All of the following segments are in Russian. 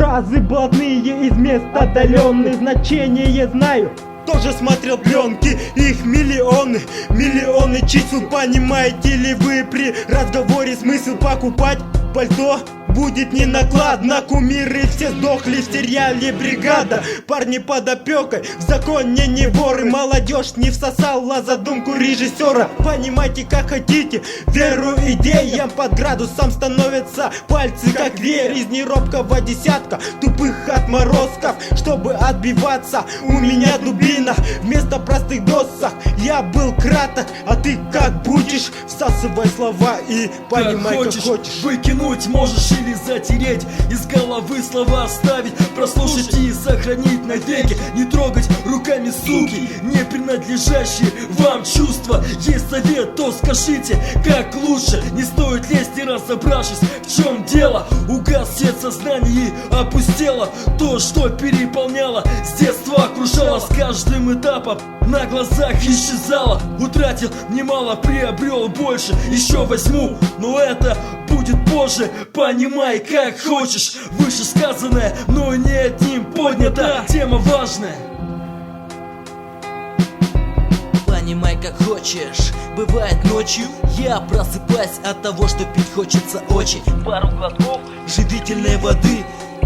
Фразы блатные из мест отдаленных, значение знаю. Тоже смотрел пленки, их миллионы, миллионы чисел. Понимаете ли вы при разговоре смысл покупать пальто? Будет не накладно, кумиры все сдохли в сериале «Бригада». Парни под опекой, в законе не воры. Молодежь не всосала задумку режиссера. Понимайте как хотите, веру идеям. Под градусом становятся пальцы как веер. Из неробкого десятка тупых отморозков. Чтобы отбиваться, у меня дубина вместо простых досок. Я был краток, а ты как будешь? Всасывай слова и понимай как хочешь. Выкинуть можешь или затереть, из головы слова оставить, прослушать и сохранить навеки. Не трогать руками суки, не принадлежащие вам чувства. Есть совет, то скажите, как лучше. Не стоит лезть, не разобравшись, в чем дело. Угас свет сознания и опустело то, что переполняло, с детства окружало, с каждым этапом на глазах исчезало. Утратил немало, приобрел больше, еще возьму, но это будет позже. Понимай как хочешь, вышесказанное, но не одним поднята тема важная. Понимай как хочешь, бывает ночью я просыпаюсь от того, что пить хочется очень. Пару глотков живительной воды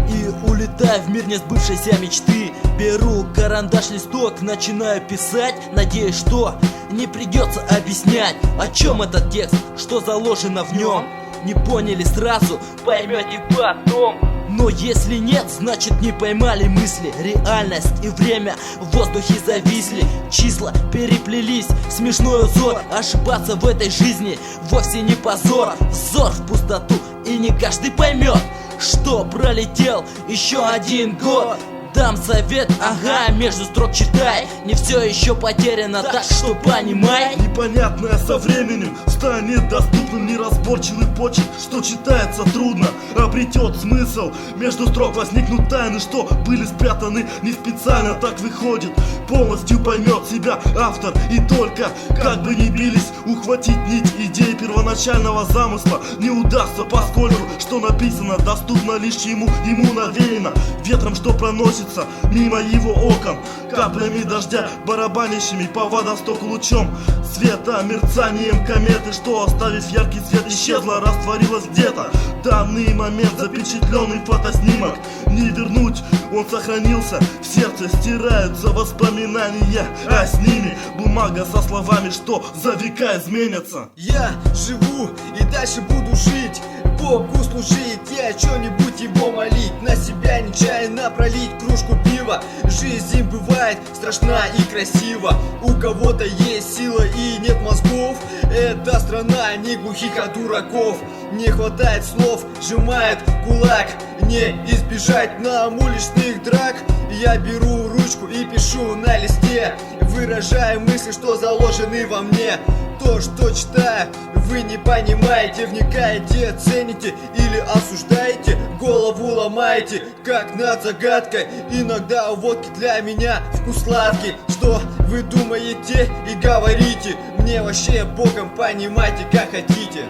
и улетаю в мир несбывшейся мечты. Беру карандаш, листок, начинаю писать, надеюсь, что не придется объяснять, о чем этот текст, что заложено в нем. Не поняли сразу, поймете потом. Но если нет, значит не поймали мысли. Реальность и время в воздухе зависли. Числа переплелись, смешной узор. Ошибаться в этой жизни вовсе не позор. Взор в пустоту, и не каждый поймет, что пролетел еще один год. Дам совет, ага, между строк читай. Не все еще потеряно, так что понимай. Непонятное со временем станет доступным. Неразборчивый почерк, что читается трудно, обретет смысл. Между строк возникнут тайны, что были спрятаны не специально. Так выходит, полностью поймет себя автор. И только, как бы ни бились, ухватить нить идеи первоначального замысла не удастся, поскольку что написано доступно лишь ему навеяно ветром, что проносится мимо его окон, каплями дождя, барабанящими по водостоку лучом света, мерцанием кометы, что, оставив яркий свет, исчезла, растворилась где-то. Данный момент запечатленный фотоснимок не вернуть, он сохранился в сердце, стираются воспоминания, а с ними бумага со словами, что за века изменятся. Я живу и дальше буду жить, Богу служить и о чем-нибудь его молить. На себя нечаянно пролить кружку пива. Жизнь бывает страшна и красива. У кого-то есть сила и нет мозгов. Это страна не глухих, а дураков. Не хватает слов, сжимает кулак. Не избежать нам уличных драк. Я беру ручку и пишу на листе, выражая мысли, что заложены во мне. То, что читаю, вы не понимаете, вникаете, цените или осуждаете, голову ломаете, как над загадкой. Иногда у водки для меня вкус сладкий. Что вы думаете и говорите, мне вообще богом, понимаете как хотите.